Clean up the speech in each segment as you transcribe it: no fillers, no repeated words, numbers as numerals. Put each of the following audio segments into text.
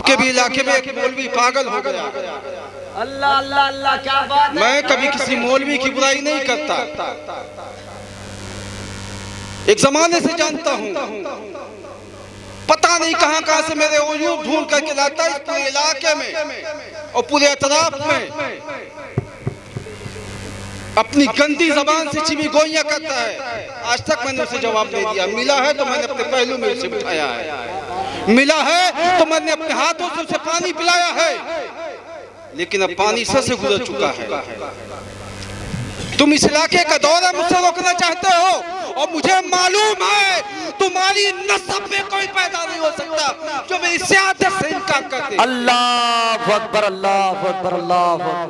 आपके भी इलाके में एक मौलवी पागल हो गया। अल्लाह अल्लाह अल्लाह, क्या बात है। मैं कभी किसी मौलवी की बुराई नहीं करता, एक जमाने से जानता हूँ, पता नहीं कहां कहां से मेरे वजूद ढूंढ करके लाता है इस पूरे इलाके में और पूरे अतराफ में अपनी गंदी जबान से चिमी गोइयां करता है। आज तक मैंने उसे जवाब नहीं दिया। मिला है तो मैंने अपने पहलू में उसे बिठाया है, मिला है तो मैंने अपने हाथों से उसे पानी पिलाया है, लेकिन अब पानी सर से गुजर चुका है। तुम इस इलाके का दौरा मुझसे रोकना चाहते हो और मुझे मालूम है तुम्हारी नस्ब में कोई पैदा नहीं हो सकता जो मेरी सियासत से इनकार कर दे। अल्लाह अकबर, अल्लाह अकबर, अल्लाह अकबर।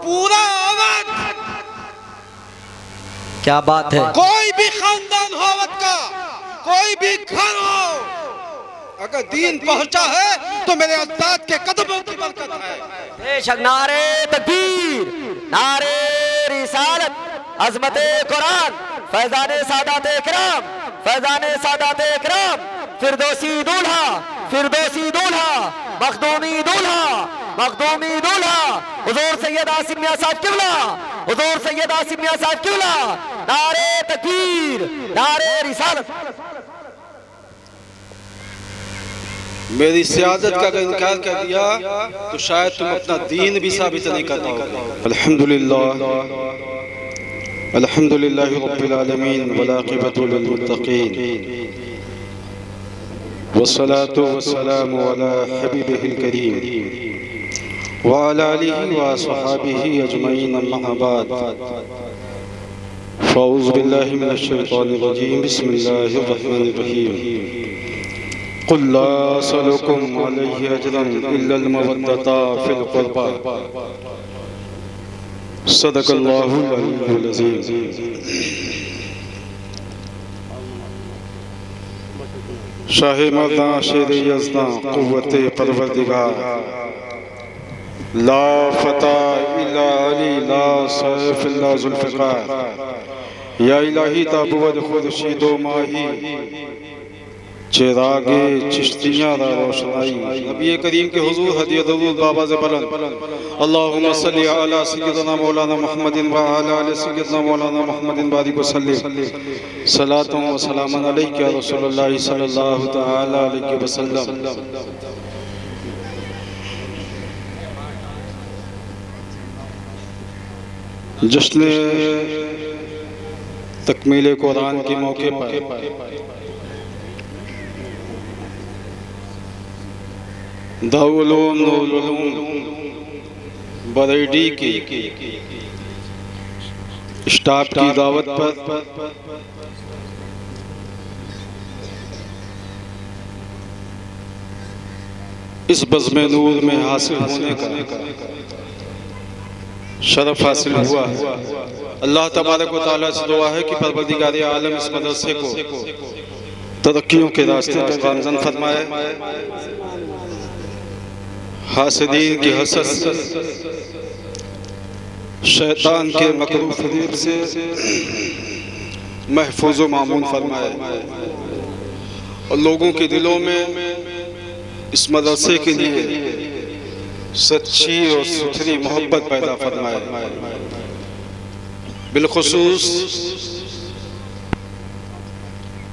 पूरा अवध, क्या बात है। कोई भी खानदान हो अवध का, कोई भी घर हो, अगर दीन पहुंचा है तो मेरे अजदाद के कदमों की बरकत है। बेशक। नारे तकबीर, नारे रिसालत, अज़मते कुरान, फैज़ाने सादात इकराम, फैज़ाने सादात इकराम, फिरदौसी दूल्हा, फिरदौसी दूल्हा, मखदूमी दूल्हा, मखदूमी दूल्हा, हुज़ूर सैयद आसिम मियां साहब किबला, हुज़ूर सैयद आसिम मियां साहब किबला। नारे तकबीर, नारे रिसालत। मेरी सियादत का अगर इनकार कर दिया तो शायद तुम अपना दीन भी साबित नहीं कर पाओगे। अल्हम्दुलिल्लाह, अल्हम्दुलिल्लाह रब्बिल आलमीन वलाक़िबतु लिल मुत्तक़ीन वस्सलातु वस्सलामु अला हबीबिहिल करीम व अला आलिहि व अस्हाबिहि अजमईन, अम्मा बाद, फ़अऊज़ु बिल्लाहि मिनश शैतानिर रजीम, बिस्मिल्लाहिर रहमानिर रहीम। क़ुल ला असअलुकुम अलैहि अजरन इल्लल मवद्दता फ़िल क़ुरबा, सदक़ल्लाहुल अलीयुल अज़ीम। शाहे मर्दां शेरे यज़दां क़ुव्वते परवरदिगार, ला फ़ता इल्ला अली, ला सैफ़ इल्ला ज़ुल्फ़िकार, या इलाही ताबुवद खुर्शीदो माही, चिरागे चिश्तियाँ दा रोशनाई। नबी करीम के हुजूर हदियत दरूद बाबा से बुलंद, अल्लाहुम्मा सल्लि अला सय्यिदना मौलाना मुहम्मदिन व अला आलि सय्यिदना मौलाना मुहम्मदिन बारिक वसल्लिम, सलातुन व सलामुन अलैका या रसूलल्लाह सल्लल्लाहु तआला अलैहि वसल्लम। जश्न तकमील कुरान के मौके पर दारुल उलूम बरेली की स्टाफ की दावत पर इस बज़्म नूर में हासिल होने का शरफ हासिल हुआ। अल्लाह तबारक व तआला से दुआ है कि परवरदिगार आलम इस मदरसे को तरक्कियों के रास्ते पर गामज़न फरमाए, हासिदीन की हसद, शैतान के मकरू फरेब से महफूज व मामून फरमाए और लोगों के दिलों में इस मदरसे के लिए सच्ची और सुथरी मोहब्बत पैदा फरमाए। बिलखुसूस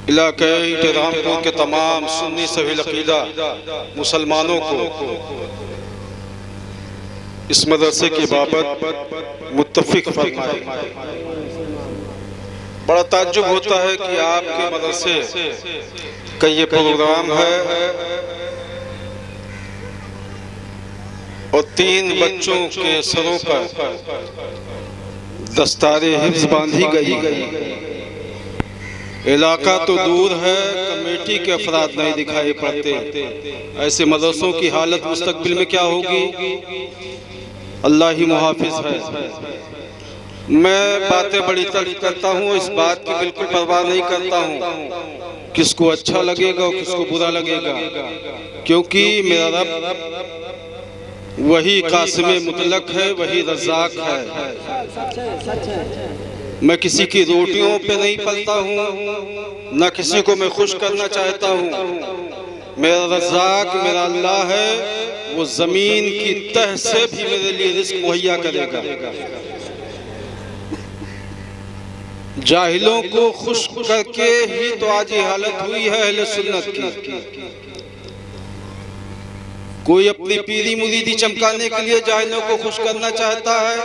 इलाके रामपुर के तमाम सुन्नी सवील अकीदा मुसलमानों को इस मदरसे की बाबत मुत्तफिक फरमाए। बड़ा ताज्जुब होता है कि आपके मदरसे का ये प्रोग्राम है और 3 बच्चों के सरों पर दस्तारे हिफ्ज़ बांधी गई। इलाका तो दूर है, कमेटी के अफराद नहीं दिखाई पड़ते। ऐसे मदरसों की हालत मुस्तकबिल में क्या होगी, अल्लाह ही मुहाफिज है। मैं बातें बड़ी तर्क करता हूँ, इस बात की बिल्कुल परवाह नहीं करता हूँ किसको अच्छा लगेगा और किसको बुरा लगेगा, क्योंकि मेरा रब वही कासिम मुतलक है, वही रज़्ज़ाक है। मैं किसी की रोटियों पे नहीं पलता हूँ, न किसी को मैं खुश करना चाहता हूँ। मेरा रज़ाक मेरा अल्लाह है, वो ज़मीन की तह से भी मेरे लिए रिज़्क़ मुहैया करेगा। जाहिलों को खुश करके ही तो आज ये हालत हुई है अहले सुन्नत की। कोई अपनी पीरी मुरीदी चमकाने के लिए जाहिलों को खुश करना चाहता है,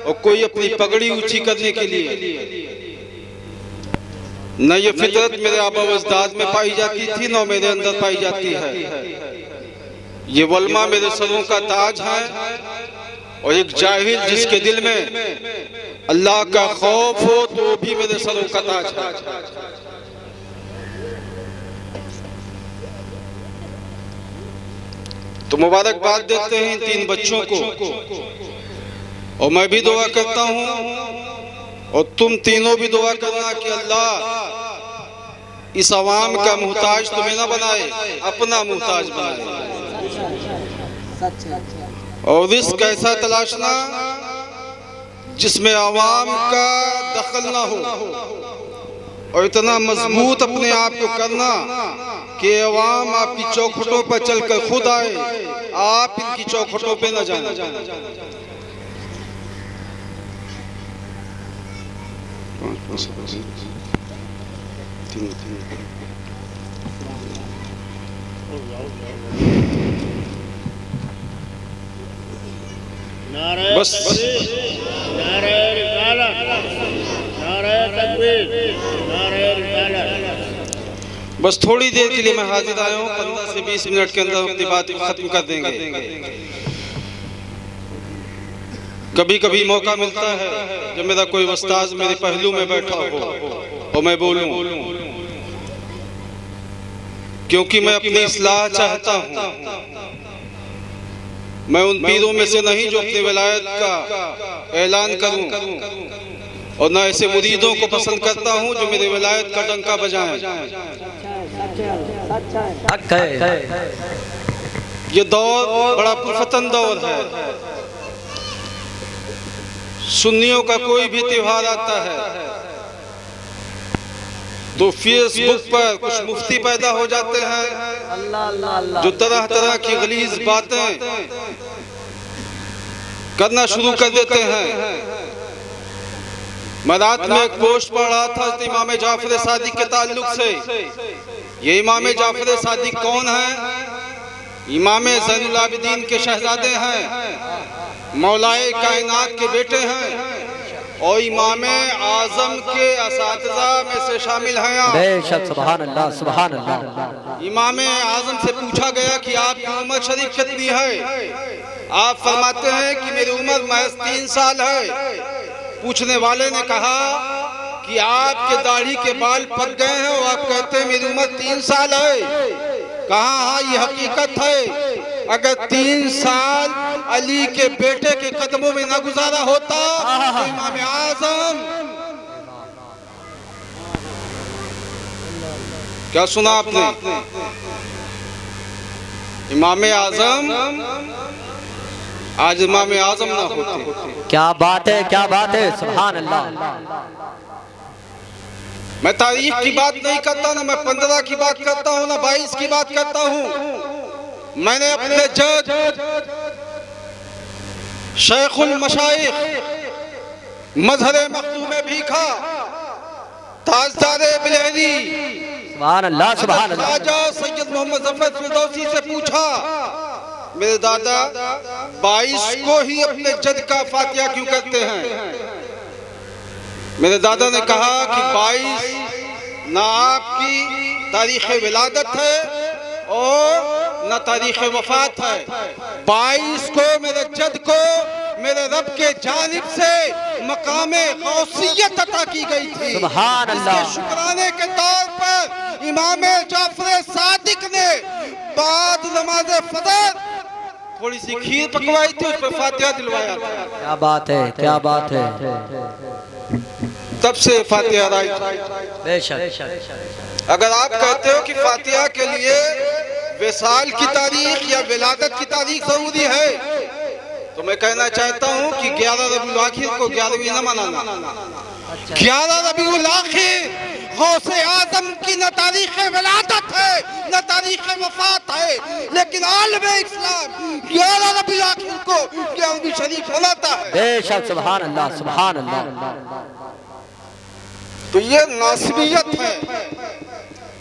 और कोई अपनी पगड़ी ऊंची करने के लिए। न ये फितरत मेरे आबा व अजदाद में पाई जाती थी, न मेरे अंदर पाई जाती है। ये वल्मा मेरे सरों का ताज है, और एक जाहिल जिसके दिल में अल्लाह का खौफ हो तो भी मेरे सरों का ताज है। तो मुबारकबाद देते हैं इन 3 बच्चों को, और मैं भी दुआ करता हूँ और तुम तीनों भी दुआ करना कि अल्लाह इस अवाम का मुहताज तुम्हें ना बनाए, अपना मुहताज बनाए। और रिस्क ऐसा तलाशना जिसमें अवाम का दखल ना हो, और इतना मजबूत अपने आप को करना कि अवाम आपकी चौखटों पर चलकर खुद आए, आप इनकी चौखटों पे न जाए। बस नारे रिसालत, नारे तकबीर, नारे रिसालत। बस थोड़ी देर के लिए मैं हाजिर आया हूँ, 15 से 20 मिनट के अंदर अपनी बात खत्म कर देंगे। कभी कभी मौका मिलता है जब मेरा कोई उस्ताद मेरे पहलू में बैठा हो और मैं बोलूं, क्योंकि मैं अपनी इस्लाह चाहता हूँ। मैं उन पीरों में से नहीं जो अपनी विलायत का ऐलान करूं, और न ऐसे मुरीदों को पसंद करता हूं जो मेरे विलायत का डंका बजाएं। ये दौर बड़ा पुरफतन दौर है। सुन्नियों का कोई भी त्योहार आता है तो फेसबुक पर कुछ मुफ्ती पैदा हो जाते हैं जो तरह तरह की गलीज बातें करना शुरू कर देते हैं। मैं रात में एक पोस्ट पढ़ रहा था इमाम जाफर सादिक के ताल्लुक से। ये इमाम जाफर सादिक कौन है? इमाम ज़ैनुल आबिदीन के शहजादे हैं, मौलाए कायनात के बेटे हैं, और इमाम आजम के असातिज़ा में से शामिल हैं आप। बेशक, सुभान अल्लाह, सुभान अल्लाह। इमाम आजम से पूछा गया कि आपकी उम्र शरीफ कितनी है? आप फरमाते हैं कि मेरी उम्र महज 3 साल है। पूछने वाले ने कहा कि आपके दाढ़ी के बाल पक गए हैं और आप कहते हैं मेरी उम्र 3 साल है। कहा हाँ, ये हकीकत है। अगर 3 साल अली के बेटे के कदमों में न गुजारा होता तो इमाम आजम, क्या सुना आपने? इमाम आजम आज इमाम आजम ना होते। क्या बात है, क्या बात है, सुभान अल्लाह। मैं तारीख की बात नहीं करता, ना मैं 15 की बात करता हूँ, ना 22 की बात करता हूँ। मैंने अपने जज शेखुल मशाइख मजहर मखदूम भीखा ताजदार बिलहरी सुभान अल्लाह, सुभान अल्लाह, राजा सैयद मोहम्मद जफर फिरदौसी से पूछा, मेरे दादा 22 को ही अपने जद का फातिहा क्यों करते हैं? मेरे दादा ने कहा कि 22 ना आपकी तारीख विलादत है और न तारीख वफात है। 22 को मेरे जद को मेरे रब के जानिब से मकामे गौसियत अता की गई थी। सुभान अल्लाह। इसके शुक्राने के तौर पर इमाम जाफर सादिक ने बाद नमाज फजर थोड़ी सी खीर पकवाई थी, उस पर फातिहा दिलवाया था। क्या बात है, क्या बात है। तब से फातिहा आई। बेशक। अगर आप कहते हो कि फातिहा के लिए विसाल की तारीख या विलादत की तारीख जरूरी है, तो मैं कहना चाहता हूं कि 11 रबीउल आखिर को 11वीं न मनाना। 11 रबीउल आखिर गौसे आजम की न तारीख विलादत है न तारीख वफात है, लेकिन आलम इस्लाम 11 रबीउल आखिर को 11वीं शरीफ मनाता है। बेशक सुभान अल्लाह सुभान अल्लाह। तो ये नासबियत है।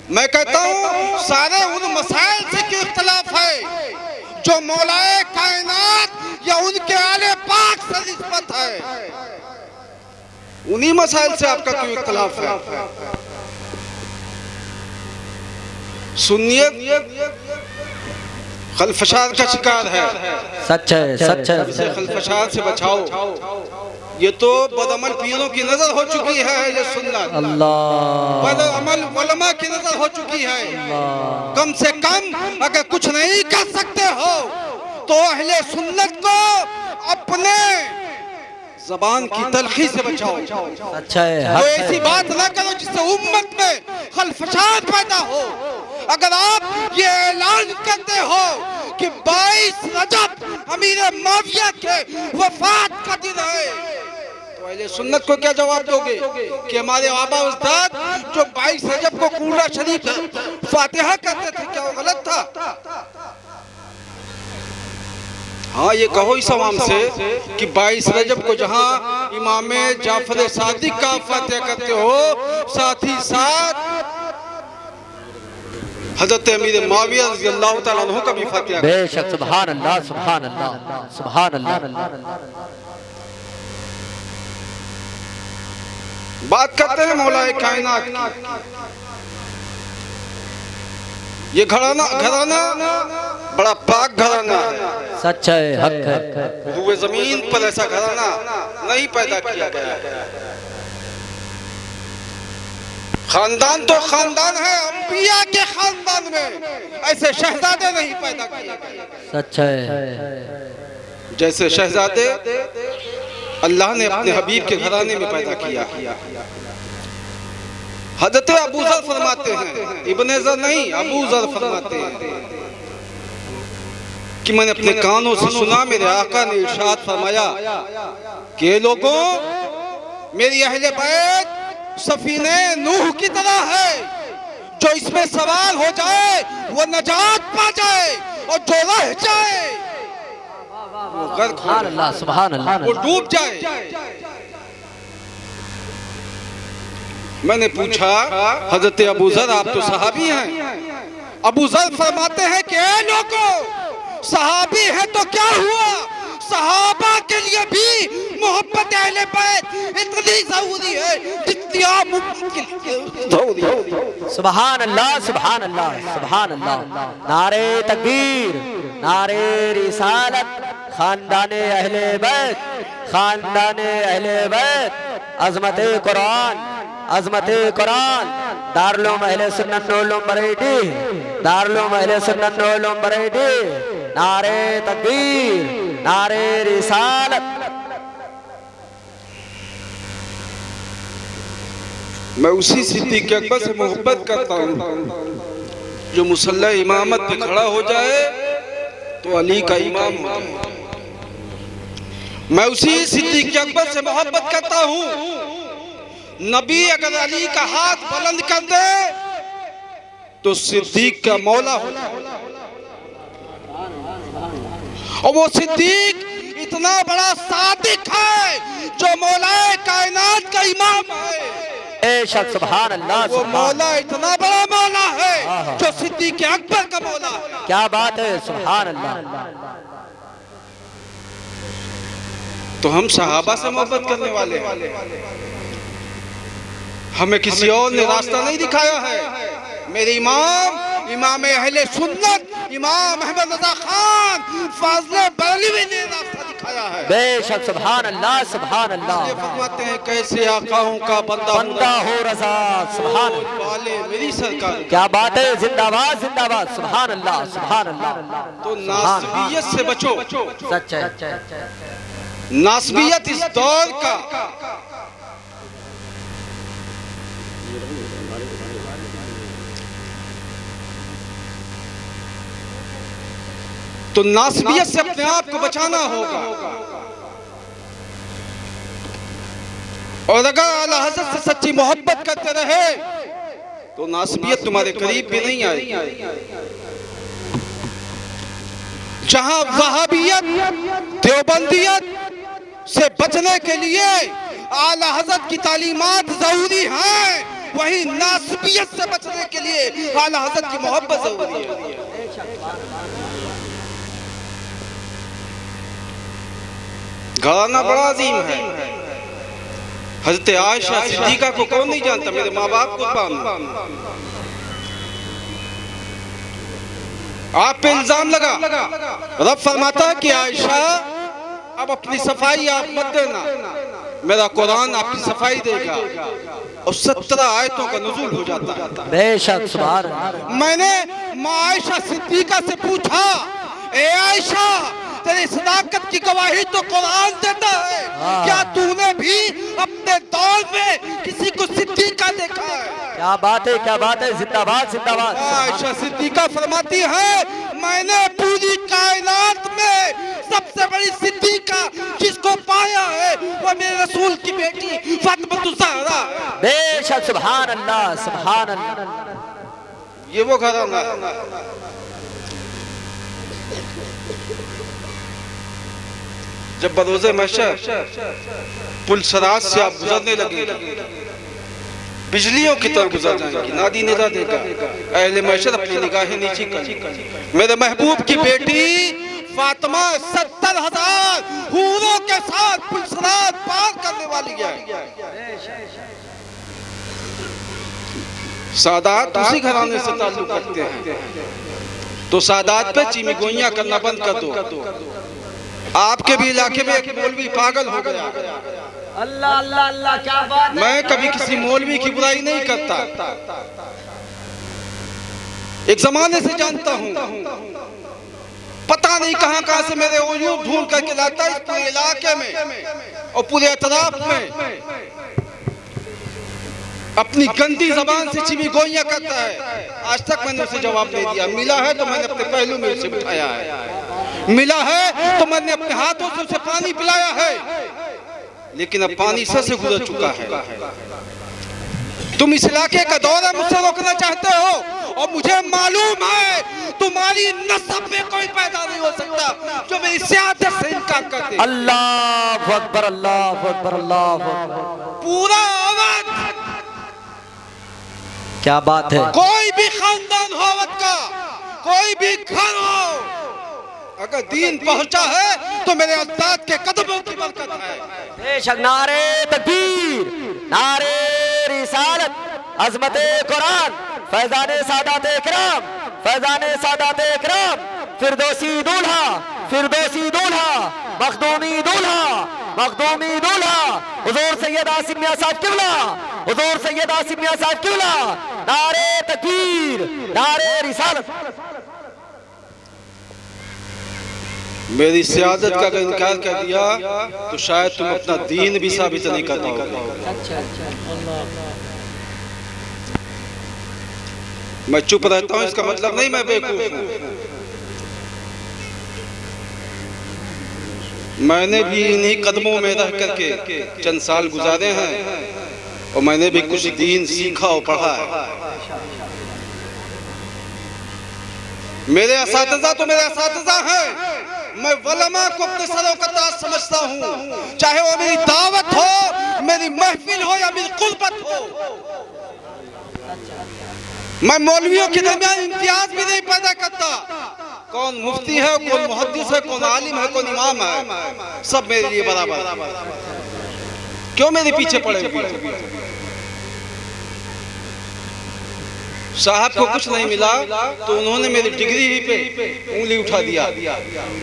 मैं कहता हूँ सारे उन मसाइल से क्यों इख्तलाफ है जो मौलाए कायनात या उनके आले पाक से निस्बत है, उन्हीं मसाइल से आपका क्यों इख्तलाफ है? सुन्नियत खलफशाद का शिकार है। सच है सच है। इसे खलफशाद से बचाओ। ये तो बदअमल पीरों की नजर हो चुकी है ये सुन्नत, अल्लाह बदअमल उलमा की नजर हो चुकी है। कम से कम अगर कुछ नहीं कर सकते हो तो अहले सुन्नत को अपने जबान की तलखी से बचाओ। अच्छा है। तो ऐसी बात ना करो जिससे उम्मत में खलफशाद पैदा हो। अगर आप ये ऐलान करते हो कि 22 रजब अमीर माविया के वफात का दिन है, तो अहले सुन्नत को क्या जवाब दोगे कि हमारे आबा उस्ताद जो 22 रजब को कूड़ा शरीफ फातिहा करते थे क्या वो गलत था? हाँ, ये कहो इस अवाम से कि 22 रजब को जहाँ इमाम जाफर सादिक का फातिहा करते हो, साथ ही साथ हजरत अमीर माविया रज़ियल्लाहु तआला अन्हु का भी फातिहा। बेशक सुभान अल्लाह सुभान अल्लाह सुभान अल्लाह। बात करते हैं मौलाए कायनात की। ये घराना बड़ा पाक घराना है। सच है हक है। हुए जमीन पर ऐसा घराना नहीं पैदा किया गया। खानदान तो खानदान है, अंबिया के खानदान में ऐसे शहजादे नहीं पैदा किए गए। सच है। जैसे शहजादे अल्लाह ने अपने हबीब के घराने में पैदा किया। हजरत अबू जर फरमाते हैं, इब्ने जर नहीं अबू जर फरमाते हैं कि मैंने अपने कानों से सुना मेरे आका ने इरशाद फरमाया कि लोगों, मेरी अहले बैत सफीने नूह की तरह है, जो इसमें सवार हो जाए वो नजात पा जाए और जो रह जाए वो गर्क हो जाए, सुभान अल्लाह, वो डूब जाए। मैंने पूछा हजरत अबू जर आप तो सहाबी हैं। अबू जर फरमाते हैं कि ऐ लोगों, सहाबी है तो क्या हुआ, सहाबा के लिए भी मोहब्बत अहले बैत इतनी जरूरी है जितनी आप जरूरी है। सुभान अल्लाह सुभान अल्लाह सुभान अल्लाह। नारे तकबीर, नारे रिसालत, खानदाने अहले बैत, खानदाने अहले बैत, अजमते कुरान, अजमते कुरान, दारुल अहले सुन्नत वल बरेटी, दारुल अहले सुन्नत वल बरेटी। नारे तकबीर, नारे रिसालत। मैं उसी सिद्दीक़ अकबर से मोहब्बत करता हूँ जो मुसल्ला इमामत पे खड़ा हो जाए तो अली का इमाम। मैं उसी सिद्दीक़ अकबर से मोहब्बत करता हूँ, नबी अगर अली का हाथ बुलंद कर दे तो सिद्दीक का मौला हो जाए। और वो सिद्दीक इतना बड़ा सादिक है जो मौलाए कायनात का इमाम है। सुभान अल्लाह। वो मौला इतना बड़ा मौला है जो सिद्दीक अकबर का मौला है। क्या बात है, सुभान अल्लाह। तो हम सहाबा से मोहब्बत करने वाले हैं, हमें किसी और ने रास्ता नहीं दिखाया है। मेरे इमाम, इमाम अहले सुन्नत, इमाम अहमद रजा खान फाज़ले बरेलवी ने रास्ता दिखाया है। बेशक सुभान अल्लाह सुभान अल्लाह। ये फरमाते हैं कैसे आकाओं का बंदा हो रजा, सुभान वाले मेरी सरकार। क्या बात है, जिंदाबाद जिंदाबाद, सुभान अल्लाह सुभान अल्लाह। तो नासबियत से बचो। सच है। नासबियत इस दौर का तो नासबियत से अपने आप को बचाना होगा। और अगर आला हज़रत से सच्ची मोहब्बत करते रहे तो नासबियत तुम्हारे करीब भी नहीं आएगी। जहां वहाबियत देवबंदियत से बचने के लिए आला हज़रत की तालीमात जरूरी हैं, वही नासबियत से बचने के लिए आला हज़रत की मोहब्बत जरूरी है। घराना बड़ा अजीम है। हज़रत आयशा सिद्दीका को कौन नहीं जानता, मेरे माँ बाप को मालूम। आप पे इल्जाम लगा, रब फरमाता है कि आयशा अब अपनी सफाई आप मत देना, मेरा कुरान आपकी सफाई देगा। और 17 आयतों का नुज़ूल हो जाता है। बेशक सुभान अल्लाह। मैंने माँ आयशा सिद्दीका से पूछा, ए आयशा तेरी सदाकत की गवाही तो कुरान देता है, क्या तूने भी अपने दौर में किसी को सिद्दीका देखा है? क्या बात है, क्या बात है, जिंदाबाद जिंदाबाद। आयशा सिद्दीका फरमाती है, मैंने पूरी कायनात में सबसे बड़ी सिद्दीका जिसको पाया है वो मेरे रसूल की बेटी फातिमा ज़हरा है। बेशक सुभान अल्लाह सुभान अल्लाह। ये वो घराना है। जब बरोज़े महशर पुलसराज से आप गुजरने लगे, बिजलियों की तरह गुजर जाएंगी, नादी निदा देगा, अहले महशर अपनी निगाहें नीची कर। मेरे महबूब की बेटी फातिमा 70,000 हूरों के साथ पुलसराज पार करने वाली है। सादात उसी घराने से ताल्लुक रखते हैं, तो सादात पे चीमी गोइयां करना बंद कर दो। आपके भी इलाके में एक मौलवी पागल हो गया। अल्लाह अल्लाह अल्लाह, क्या बात है। मैं कभी किसी मौलवी की बुराई नहीं करता, एक जमाने से जानता हूँ, पता नहीं कहां कहां से मेरे उयूब ढूंढ करके लाता है इस पूरे इलाके में और पूरे अतराफ में। अपनी गंदी जबान से चिमी गोइयां करता है। आज तक मैंने उसे जवाब नहीं दिया। मिला है तो मैंने अपने पहलू में उसे उठाया है, मिला है तो मैंने अपने हाथों से उसे पानी पिलाया है, लेकिन अब पानी सर से गुजर चुका है। तुम इस इलाके का दौरा मुझसे रोकना चाहते हो और मुझे मालूम है तुम्हारी नस्ब में कोई पैदा नहीं हो सकता जो मेरी सियासत से इनकार कर दे। अल्लाह अकबर अल्लाह अकबर अल्लाह अकबर। पूरा अवध, क्या बात है। कोई भी खानदान हो अवध का, कोई भी घर हो, अगर दीन पहुंचा है तो मेरे उस्ताद के कदमों की बरकत है। बेशक नारे तकबीर, नारे रिसालत, अज़मते कुरान, फैज़ाने सादात इकराम, फैज़ाने सादात इकराम, फिरदौसी दूल्हा, फिरदौसी दूल्हा, मखदूमी दूल्हा, मखदूमी दूल्हा, हुज़ूर सैयद आसिम मियां साहब किबला, हुज़ूर सैयद आसिम मियां साहब किबला। नारे तकबीर, नारे रिसालत। मेरी सियादत का अगर इनकार कर दिया तो शायद तुम अपना दीन भी साबित नहीं कर पाओगे। मैं चुप रहता हूँ इसका मतलब नहीं मैं बेवकूफ हूँ। मैंने भी इन्हीं कदमों में रह करके चंद साल गुजारे हैं और मैंने भी कुछ दीन सीखा और पढ़ा है। मेरे असातिज़ा तो मेरे असातिज़ा हैं। मैं वलमा को अपने सरों का ताज समझता हूँ, चाहे वो मेरी दावत हो, मेरी महफिल हो या मेरी कुर्बत हो। मैं मौलवियों के दरमियान इम्तियाज भी नहीं पैदा करता। कौन मुफ्ती है, कौन मुहद्दिस है, कौन आलिम है, कौन इमाम है, सब मेरे लिए बराबर। क्यों मेरे पीछे पड़े? साहब को कुछ नहीं मिला तो उन्होंने मेरी डिग्री ही पे उंगली उठा दिया।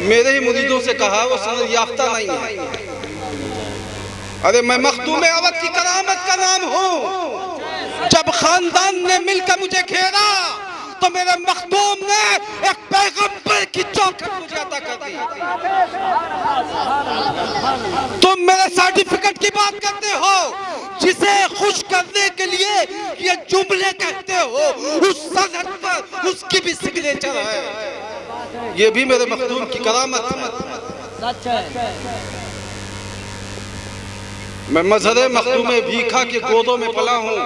मेरे ही मुरीदों से कहा वो सनद याफ्ता नहीं है। अरे मैं मखदूम अवध की करामत का नाम हूँ। जब खानदान ने मिलकर मुझे घेरा तो मेरे मखदूम ने एक पैगंबर की चौखट मुझे अता कर दी। तुम मेरे सर्टिफिकेट की बात करते हो, जिसे खुश करने के लिए ये जुमले कहते हो, उस सनद पर उसकी भी सिग्नेचर है। ये भी मेरे मखदूम की करामत है। मैं मजहरे मखदूम भीखा के गोदों में पला हूँ।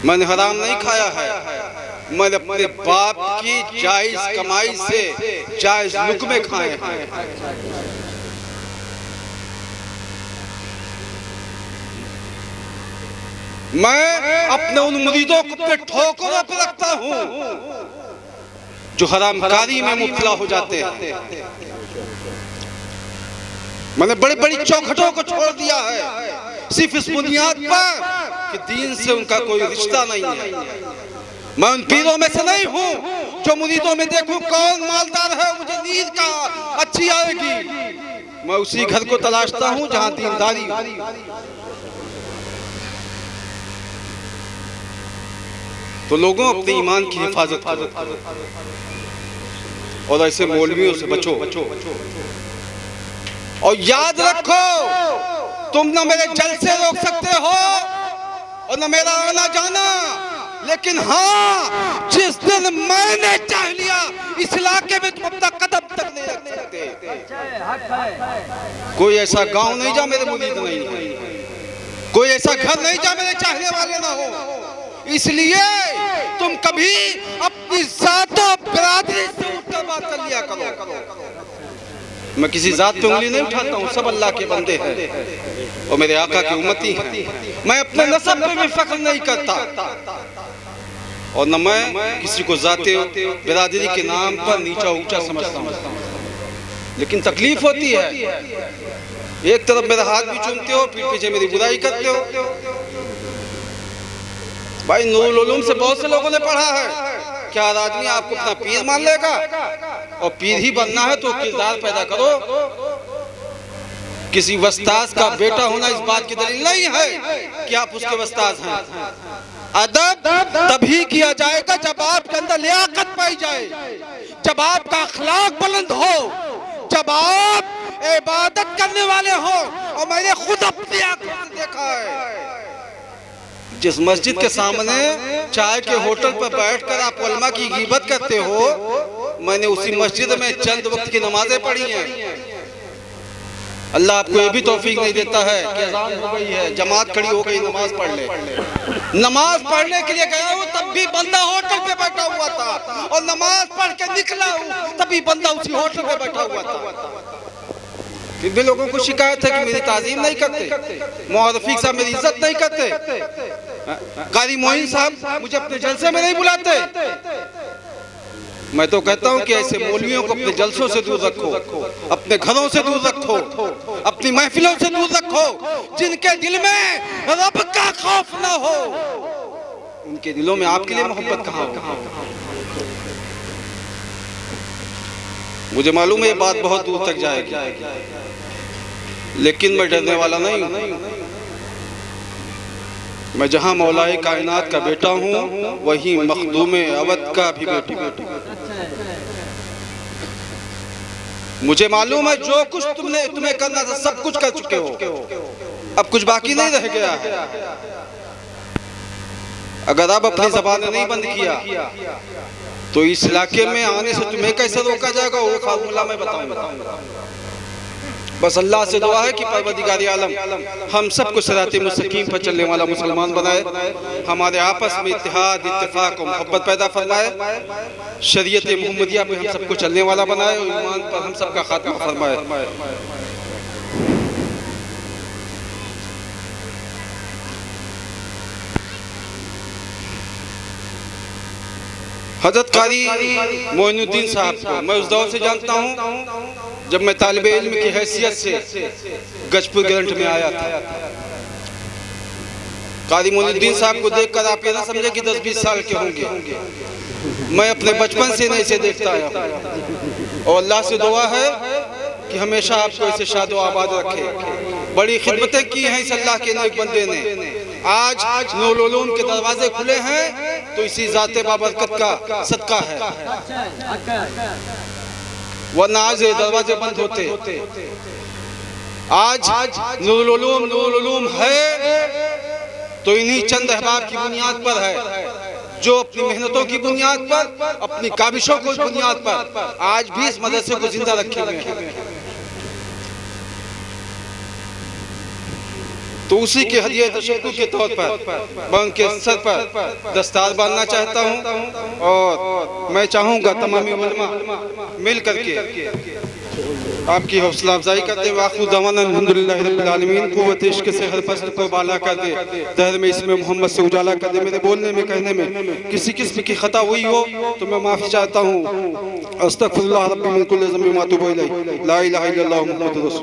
मैंने हराम नहीं खाया है, मैंने अपने बाप की जायज कमाई से जायज लुक़्मे खाए हैं। मैं अपने उन मुरीदों को अपने ठोकरों पर रखता हूँ जो हरामकारी में मुब्तला हो जाते हैं। मैंने बड़ी बड़ी चौखटों को छोड़ दिया है सिर्फ इस बुनियाद पर कि दीन से उनका कोई रिश्ता नहीं है। मैं उन पीरों में से नहीं हूँ जो मुरीदों में देखूं कौन मालदार है, मुझे नींद का अच्छी आएगी। मैं उसी घर को तलाशता हूँ जहाँ दीनदारी। तो लोगों अपने ईमान की हिफाजत और ऐसे मौलवियों से बचो। और याद रखो, तुम न मेरे जलसे रोक सकते हो और न मेरा आना जाना, लेकिन हाँ, जिस दिन मैंने चाह लिया इस इलाके में तुम अपना कदम तक नहीं रख सकते। कोई ऐसा गांव नहीं जहाँ मेरे मुरीद नहीं है, कोई ऐसा घर नहीं जहाँ मेरे चाहने वाले ना हो। इसलिए तुम कभी अपनी जातो बिरादरी से उठकर बात कर लिया करो। मैं किसी जात पे उंगली नहीं उठाता हूँ, सब अल्लाह के बंदे हैं और मेरे आका की उम्मती हैं। मैं अपने नस्ब पे भी फख्र नहीं करता और न मैं किसी को जाते बिरादरी के नाम पर नीचा ऊंचा समझता हूँ। लेकिन तकलीफ होती है, एक तरफ मेरा हाथ भी चूमते हो, पीठ पीछे मेरी बुराई करते हो। भाई नूरुल उलूम से बहुत से लोगों ने पढ़ा है, क्या आदमी आपको अपना पीर मान लेगा? और पीर ही बनना है तो किरदार पैदा करो। किसी वस्ताज का बेटा होना इस बात की दलील नहीं है कि आप उसके वस्ताज हैं। अदब तभी किया जाएगा जब आपके अंदर लियाकत पाई जाए, जब आपका अखलाक बुलंद हो, जब आप इबादत करने वाले हो। और मैंने खुद अपनी आंखों से देखा है, जिस मस्जिद के सामने चाय के होटल पर बैठकर आप उलमा की गीबत करते हो, मैंने उसी मस्जिद में चंद वक्त की नमाजें पढ़ी हैं। अल्लाह आपको ये भी तौफीक नहीं देता है कि अज़ान हो गई है, जमात खड़ी हो गई, नमाज पढ़ ले। नमाज पढ़ने के लिए गया हूँ तब भी बंदा होटल पे बैठा हुआ था, और नमाज पढ़ के निकला हूँ तभी बंदा उसी होटल पे बैठा हुआ था। फिर भी लोगों को शिकायत है कि मेरी ताज़ीम नहीं करते, मौलवी साहब मेरी इज्जत नहीं करते, कारी मोइन साहब मुझे अपने जलसे में नहीं बुलाते। मैं तो कहता हूं कि ऐसे मौलवियों को अपने जलसों से दूर रखो, अपने घरों से दूर रखो, अपनी महफिलों से दूर रखो। जिनके दिल में रब का खौफ ना हो, उनके दिलों में आपके लिए मोहब्बत कहाँ हो? मुझे मालूम है ये बात बहुत दूर तक जाएगी, लेकिन मैं डरने वाला नहीं हूँ। मैं जहाँ मौलाए कायनात का बेटा हूँ, वहीं मखदूमे अवध का भी बेटा। मुझे मालूम है जो कुछ तुम्हें करना था सब कुछ कर चुके हो, अब कुछ बाकी नहीं रह गया है। अगर अब अपनी ज़बान नहीं बंद किया तो इस इलाके में आने से तुम्हें कैसे रोका जाएगा, वो फार्मूला मैं बताऊंगा। बस अल्लाह से दुआ है कि परवरदिगार आलम हम सबको सिराते मुस्तकीम पर चलने वाला मुसलमान बनाए, हमारे आपस में इत्तेहाद इत्तेफाक और मोहब्बत पैदा फरमाए, शरीयत मुहम्मदिया पे हम सबको चलने वाला बनाए और ईमान पर हम सबका खात्मा फरमाए। हजरत कारी मोइनुद्दीन साहब को मैं उस दौर से जानता हूँ जब मैं तालिबे इल्म की हैसियत से गजपुर ग्रंथ में आया था। कारी मोइनुद्दीन साहब को देखकर आप ये ना समझे कि 10-20 साल के होंगे। मैं अपने बचपन से नहीं से देखता आया और अल्लाह से दुआ है कि हमेशा आपको ऐसे शादो आबाद रखे। बड़ी खिदमतें की हैं इस अल्लाह के नेक बंदे ने। आज नूरुल उलूम के दरवाजे खुले हैं तो इसी ज़ाते बाबरकत का सदका है, वरना आज दरवाजे बंद होते। आज नूरुल उलूम है तो इन्हीं चंद अहबाब की बुनियाद पर है, जो अपनी मेहनतों की बुनियाद पर, अपनी काबिशों की बुनियाद पर आज भी इस मदरसे को जिंदा रखे हुए हैं। तो उसी के हदिया तशक्कुर के तौर पर मैं उनके सर पर दस्तार बांधना चाहता हूँ और मैं चाहूँगा तमामी उलमा मिल करके आपकी हौसला अफजाई करते वाक़िअ दवाना अल्हम्दुलिल्लाहि रब्बिल आलमीन क़ुव्वत इश्क़ से हर फसल को बाला कर दे, दहर में इसमें मोहम्मद से उजाला कर दे। मेरे बोलने में कहने में किसी किस्म की खता हुई हो तो मैं माफ़ी चाहता हूँ। अस्तग़फिरुल्लाह रब्बी मिन कुल्लि ज़ंबिन व अतूबु इलैह। ला इलाहा इल्लल्लाहु मुहम्मदुर रसूलुल्लाह।